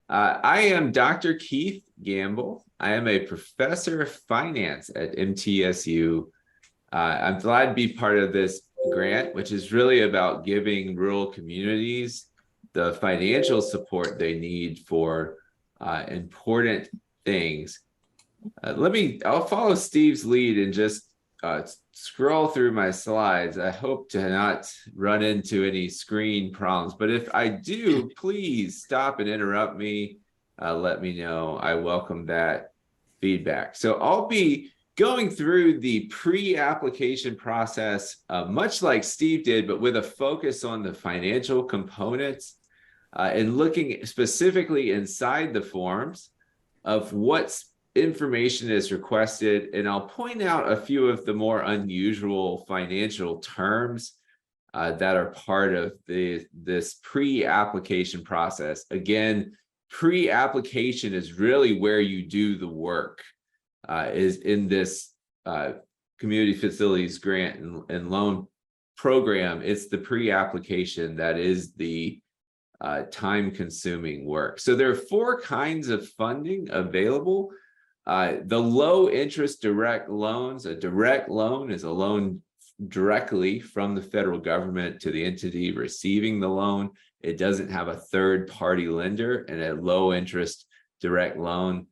I am Dr. Keith Gamble. I am a professor of finance at MTSU. I'm glad to be part of this grant, which is really about giving rural communities the financial support they need for important things. I'll follow Steve's lead and just scroll through my slides. I hope to not run into any screen problems, but if I do, please stop and interrupt me. Let me know. I welcome that feedback. So I'll be going through the pre-application process, much like Steve did, but with a focus on the financial components and looking specifically inside the forms of what's information is requested, and I'll point out a few of the more unusual financial terms that are part of this pre-application process. Again, pre-application is really where you do the work, is in this community facilities grant and loan program. It's the pre-application that is the time-consuming work. So there are four kinds of funding available. The low interest direct loans. A direct loan is a loan directly from the federal government to the entity receiving the loan. It doesn't have a third party lender. And a low interest direct loan.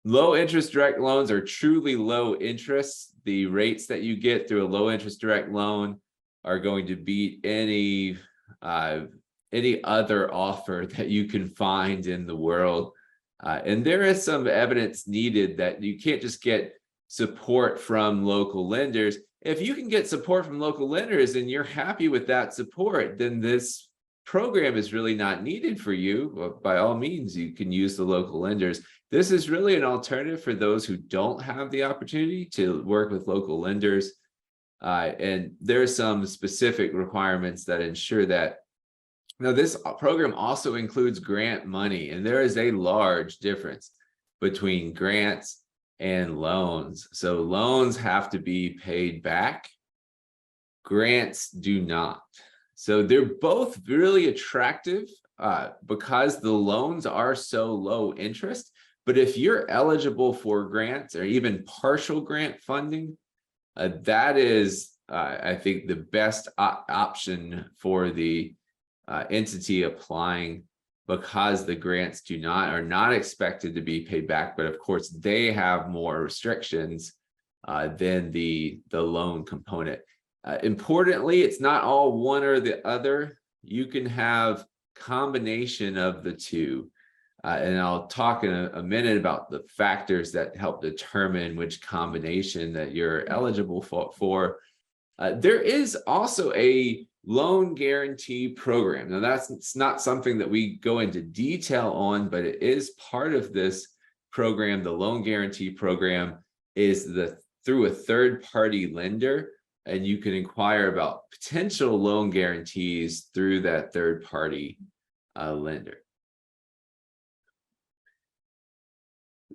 Low interest direct loans are truly low interest. The rates that you get through a low interest direct loan are going to beat any other offer that you can find in the world. And there is some evidence needed that you can't just get support from local lenders. If you can get support from local lenders and you're happy with that support, then this program is really not needed for you. Well, by all means, you can use the local lenders. This is really an alternative for those who don't have the opportunity to work with local lenders. And there are some specific requirements that ensure that. Now, this program also includes grant money, and there is a large difference between grants and loans. So loans have to be paid back. Grants do not. So they're both really attractive because the loans are so low interest. But if you're eligible for grants or even partial grant funding, that is, I think, the best option for the entity applying, because the grants are not expected to be paid back, but of course they have more restrictions than the loan component. Importantly, it's not all one or the other. You can have combination of the two, and I'll talk in a minute about the factors that help determine which combination that you're eligible for. There is also a loan guarantee program. Now, it's not something that we go into detail on, but it is part of this program. The loan guarantee program is through a third-party lender, and you can inquire about potential loan guarantees through that third-party lender.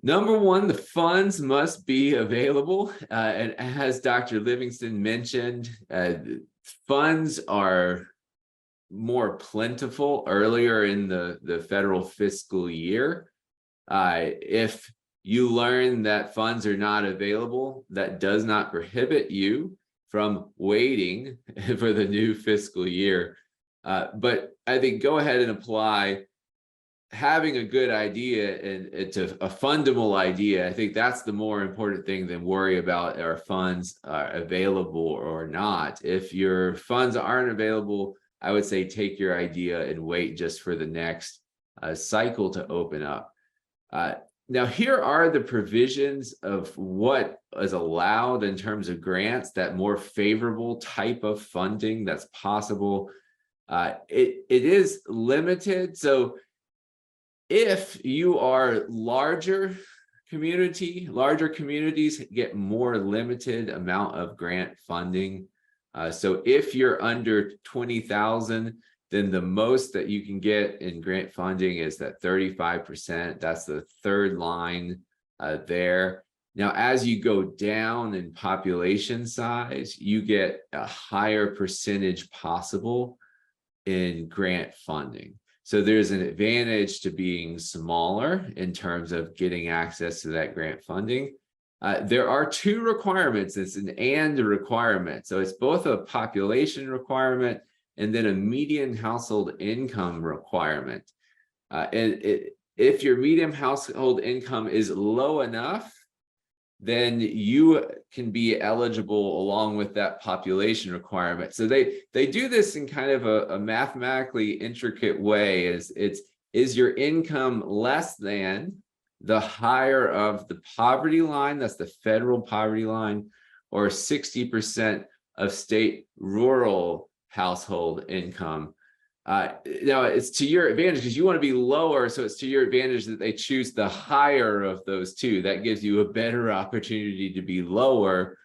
Number one, the funds must be available. And as Dr. Livingston mentioned, funds are more plentiful earlier in the federal fiscal year. If you learn that funds are not available, that does not prohibit you from waiting for the new fiscal year. But I think go ahead and apply. Having a good idea, and it's a fundable idea, I think that's the more important thing than worry about our funds are available or not. If your funds aren't available, I would say take your idea and wait just for the next cycle to open up. Now, here are the provisions of what is allowed in terms of grants, that more favorable type of funding that's possible. It is limited. So if you are larger communities get more limited amount of grant funding. So if you're under 20,000, then the most that you can get in grant funding is that 35%. That's the third line there. Now, as you go down in population size, you get a higher percentage possible in grant funding. So there's an advantage to being smaller in terms of getting access to that grant funding. There are two requirements. It's an and requirement. So it's both a population requirement and then a median household income requirement. If your median household income is low enough, then you can be eligible along with that population requirement. So they do this in kind of a mathematically intricate way. Is your income less than the higher of the poverty line, that's the federal poverty line, or 60% of state rural household income? Now it's to your advantage because you want to be lower, so it's to your advantage that they choose the higher of those two. That gives you a better opportunity to be lower.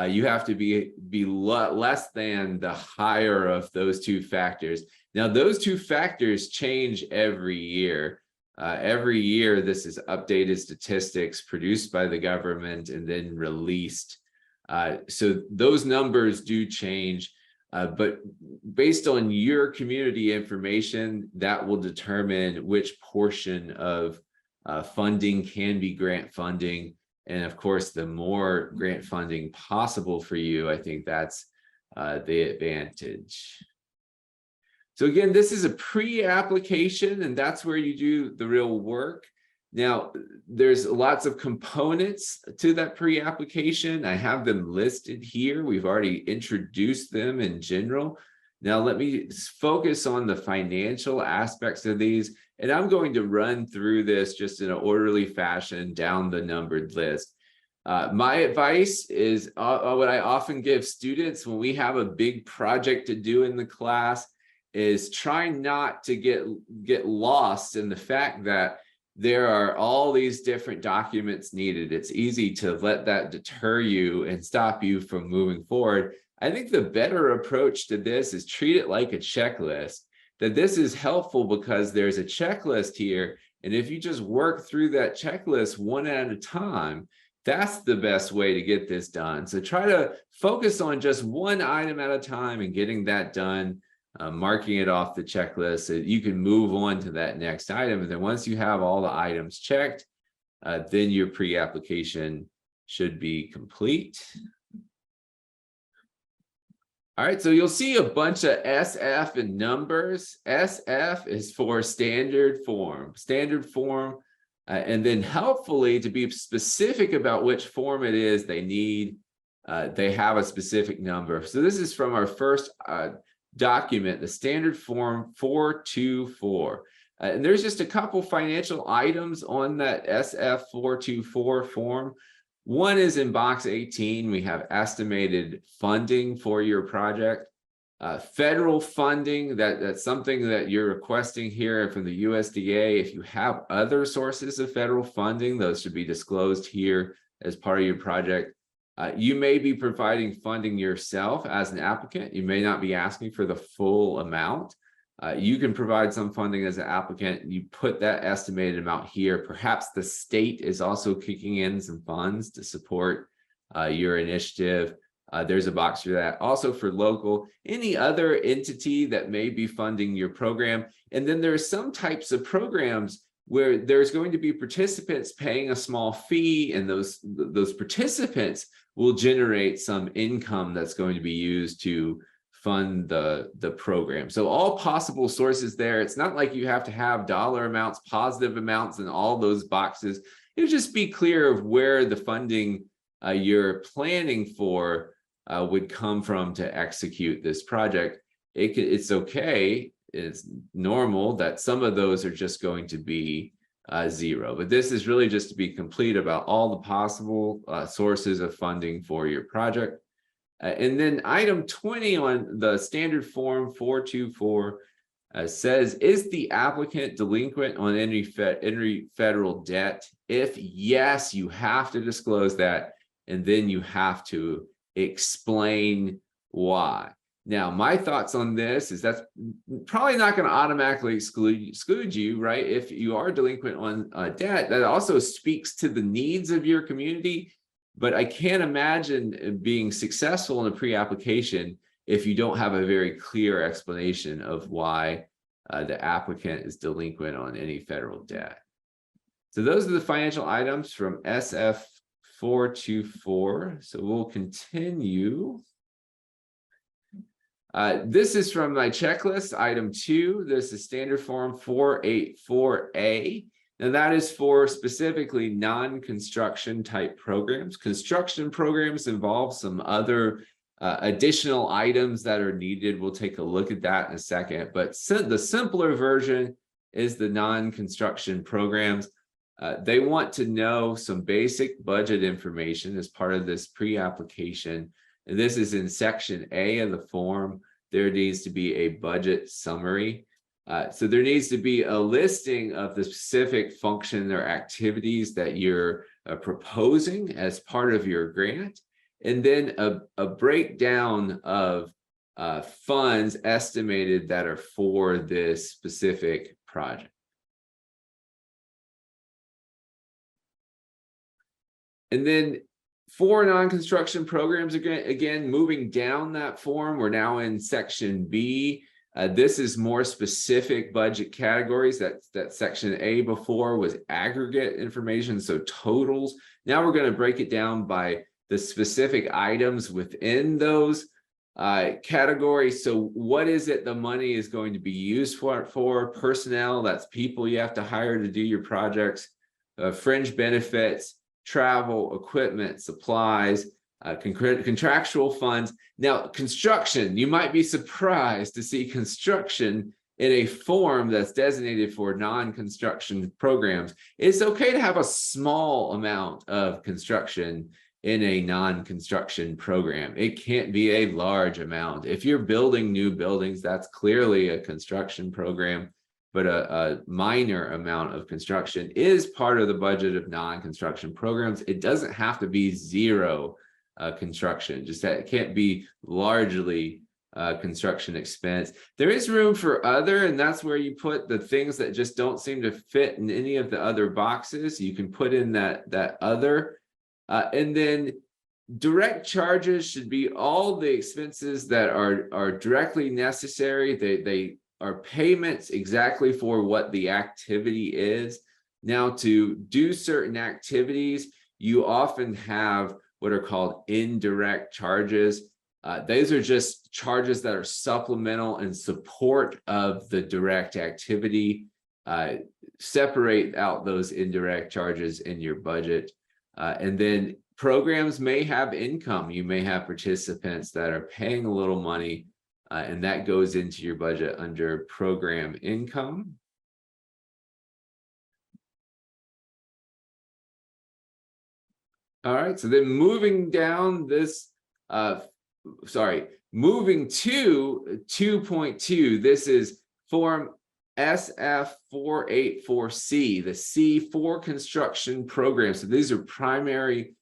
You have to be less than the higher of those two factors. Now those two factors change every year. Every year, this is updated statistics produced by the government and then released. So those numbers do change. But based on your community information, that will determine which portion of funding can be grant funding. And of course, the more grant funding possible for you, I think that's the advantage. So again, this is a pre-application, and that's where you do the real work. Now, there's lots of components to that pre-application. I have them listed here. We've already introduced them in general. Now, let me focus on the financial aspects of these, and I'm going to run through this just in an orderly fashion down the numbered list. My advice is what I often give students when we have a big project to do in the class is try not to get lost in the fact that there are all these different documents needed. It's easy to let that deter you and stop you from moving forward. I think the better approach to this is treat it like a checklist, that this is helpful because there's a checklist here. And if you just work through that checklist one at a time, that's the best way to get this done. So try to focus on just one item at a time and getting that done. Marking it off the checklist so you can move on to that next item. And then once you have all the items checked, then your pre-application should be complete. All right, so you'll see a bunch of SF and numbers. SF is for standard form, and then helpfully to be specific about which form it is they need, they have a specific number. So this is from our first document, the standard form 424. And there's just a couple financial items on that SF 424 form. One is in box 18, we have estimated funding for your project. Federal funding, that's something that you're requesting here from the USDA. If you have other sources of federal funding, those should be disclosed here as part of your project. You may be providing funding yourself as an applicant. You may not be asking for the full amount. You can provide some funding as an applicant. You put that estimated amount here. Perhaps the state is also kicking in some funds to support your initiative. There's a box for that. Also for local, any other entity that may be funding your program. And then there are some types of programs where there's going to be participants paying a small fee, and those participants will generate some income that's going to be used to fund the program. So all possible sources there. It's not like you have to have dollar amounts, positive amounts in all those boxes. It'll just be clear of where the funding you're planning for would come from to execute this project. It's okay. It's normal that some of those are just going to be zero, but this is really just to be complete about all the possible sources of funding for your project. And then item 20 on the standard form 424 says, is the applicant delinquent on any federal debt? If yes, you have to disclose that, and then you have to explain why. Now, my thoughts on this is that's probably not going to automatically exclude you, right? If you are delinquent on debt, that also speaks to the needs of your community. But I can't imagine being successful in a pre-application if you don't have a very clear explanation of why the applicant is delinquent on any federal debt. So those are the financial items from SF 424. So we'll continue. This is from my checklist, item 2. This is standard form 484A. Now that is for specifically non-construction type programs. Construction programs involve some other additional items that are needed. We'll take a look at that in a second, but the simpler version is the non-construction programs. They want to know some basic budget information as part of this pre-application. And this is in section A of the form. There needs to be a budget summary. So there needs to be a listing of the specific function or activities that you're proposing as part of your grant, and then a breakdown of funds estimated that are for this specific project. And then for non-construction programs, again, moving down that form, we're now in section B. This is more specific budget categories. That section A before was aggregate information, so totals. Now we're going to break it down by the specific items within those categories. So what is it the money is going to be used for? Personnel, that's people you have to hire to do your projects, fringe benefits, travel, equipment, supplies, contractual funds. Now, construction, you might be surprised to see construction in a form that's designated for non-construction programs. It's okay to have a small amount of construction in a non-construction program. It can't be a large amount. If you're building new buildings, that's clearly a construction program, but a minor amount of construction is part of the budget of non-construction programs. It doesn't have to be zero construction, just that it can't be largely construction expense. There is room for other, and that's where you put the things that just don't seem to fit in any of the other boxes. You can put in that other, and then direct charges should be all the expenses that are directly necessary. They are payments exactly for what the activity is. Now, to do certain activities, you often have what are called indirect charges. Those are just charges that are supplemental in support of the direct activity. Separate out those indirect charges in your budget. And then programs may have income. You may have participants that are paying a little money, and that goes into your budget under program income. All right, so then moving down this, moving to 2.2, this is form SF484C, the C for construction programs. So these are primarily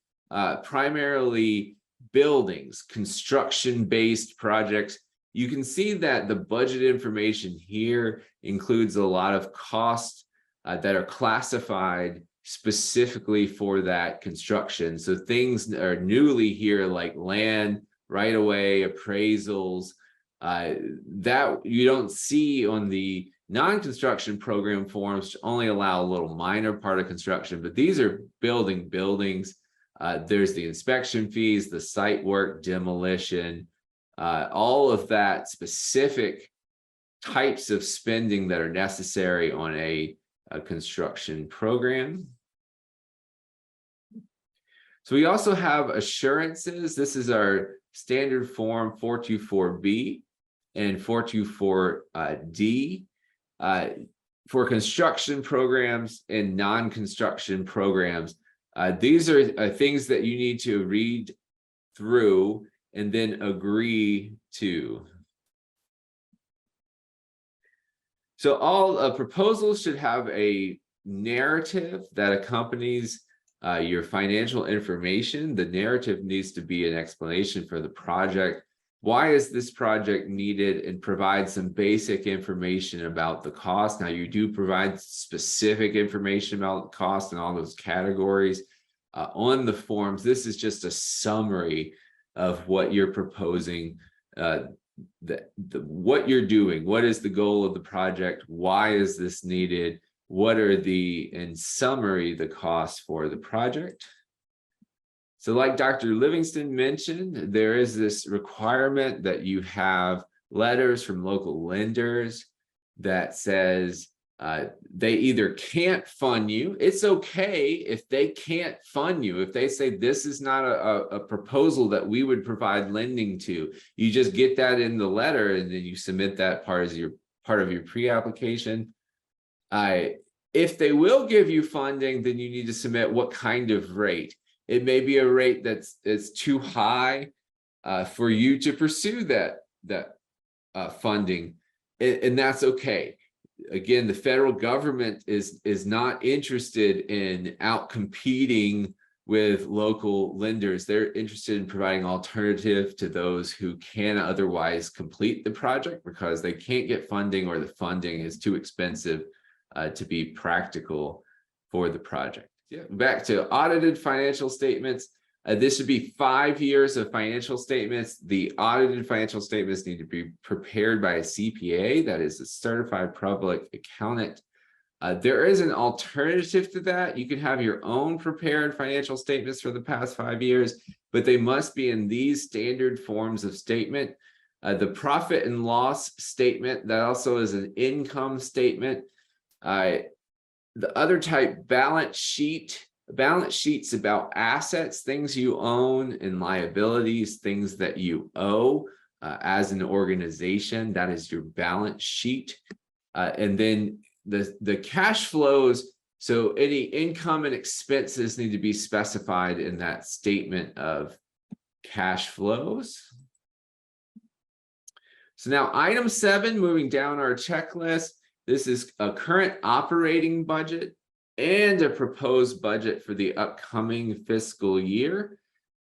buildings, construction-based projects. You can see that the budget information here includes a lot of costs that are classified specifically for that construction. So things are newly here like land, right-of-way, appraisals, that you don't see on the non-construction program forms, only allow a little minor part of construction, but these are building buildings. There's the inspection fees, the site work, demolition, all of that specific types of spending that are necessary on a construction program. So we also have assurances. This is our standard form 424B and 424D. For construction programs and non-construction programs, these are things that you need to read through and then agree to. So all proposals should have a narrative that accompanies your financial information. The narrative needs to be an explanation for the project. Why is this project needed, and provide some basic information about the cost. Now, you do provide specific information about the cost and all those categories on the forms. This is just a summary of what you're proposing what you're doing. What is the goal of the project? Why is this needed? What are in summary, the costs for the project? So like Dr. Livingston mentioned, there is this requirement that you have letters from local lenders that says they either can't fund you. It's okay if they can't fund you. If they say this is not a proposal that we would provide lending to, you just get that in the letter and then you submit that part of your pre-application. If they will give you funding, then you need to submit what kind of rate. It may be a rate that's too high for you to pursue that funding, and that's okay. Again, the federal government is not interested in outcompeting with local lenders. They're interested in providing alternative to those who can otherwise complete the project because they can't get funding or the funding is too expensive to be practical for the project. Yeah. Back to audited financial statements. This should be 5 years of financial statements. The audited financial statements need to be prepared by a CPA, that is a certified public accountant. There is an alternative to that. You can have your own prepared financial statements for the past 5 years, but they must be in these standard forms of statement. The profit and loss statement, that also is an income statement. The other type, balance sheet. Balance sheet's about assets, things you own, and liabilities, things that you owe as an organization. That is your balance sheet. And then the cash flows. So any income and expenses need to be specified in that statement of cash flows. So now item 7, moving down our checklist. This is a current operating budget and a proposed budget for the upcoming fiscal year.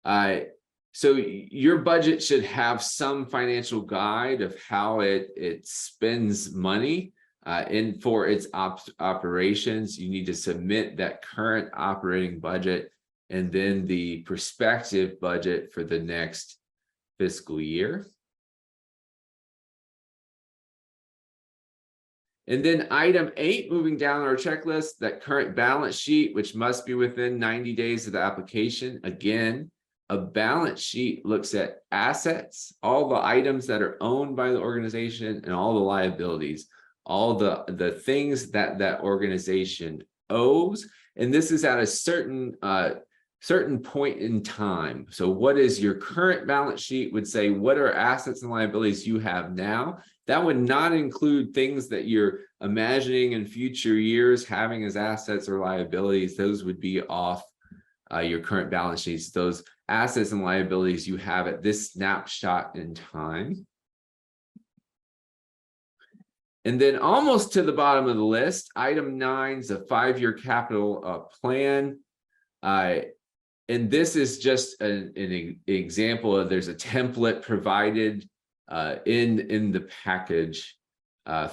So your budget should have some financial guide of how it spends money for its operations. You need to submit that current operating budget and then the prospective budget for the next fiscal year. And then item 8, moving down our checklist, that current balance sheet, which must be within 90 days of the application. Again, a balance sheet looks at assets, all the items that are owned by the organization, and all the liabilities, all the things that organization owes. And this is at a certain point in time. So what is your current balance sheet would say, what are assets and liabilities you have now? That would not include things that you're imagining in future years having as assets or liabilities. Those would be off your current balance sheets. Those assets and liabilities you have at this snapshot in time. And then almost to the bottom of the list, item 9 is a 5-year capital plan. And this is just an example of, there's a template provided in the package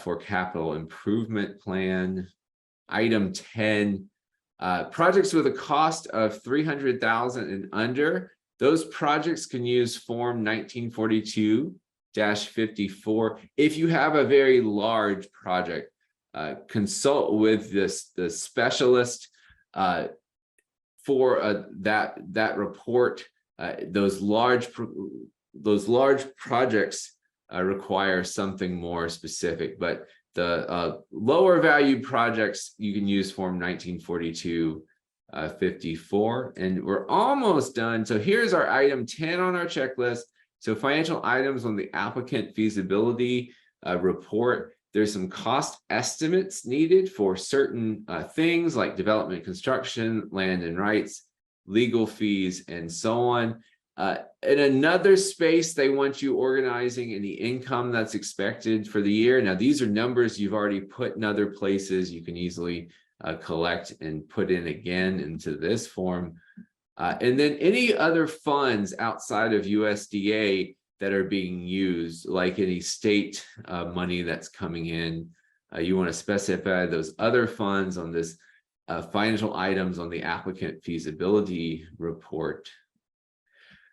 for capital improvement plan. Item 10, projects with a cost of $300,000 and under. Those projects can use Form 1942-54. If you have a very large project, consult with the specialist for that report. Those large projects require something more specific, but the lower value projects, you can use Form 1942-54. And we're almost done. So here's our item 10 on our checklist. So financial items on the applicant feasibility report. There's some cost estimates needed for certain things like development, construction, land and rights, legal fees, and so on. In another space, they want you organizing any income that's expected for the year. Now, these are numbers you've already put in other places. You can easily collect and put in again into this form. And then any other funds outside of USDA that are being used, like any state money that's coming in. You want to specify those other funds on this financial items on the applicant feasibility report.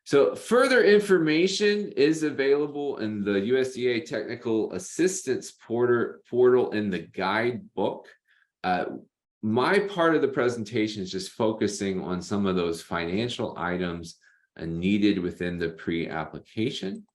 So further information is available in the USDA Technical Assistance portal in the guidebook. My part of the presentation is just focusing on some of those financial items needed within the pre-application.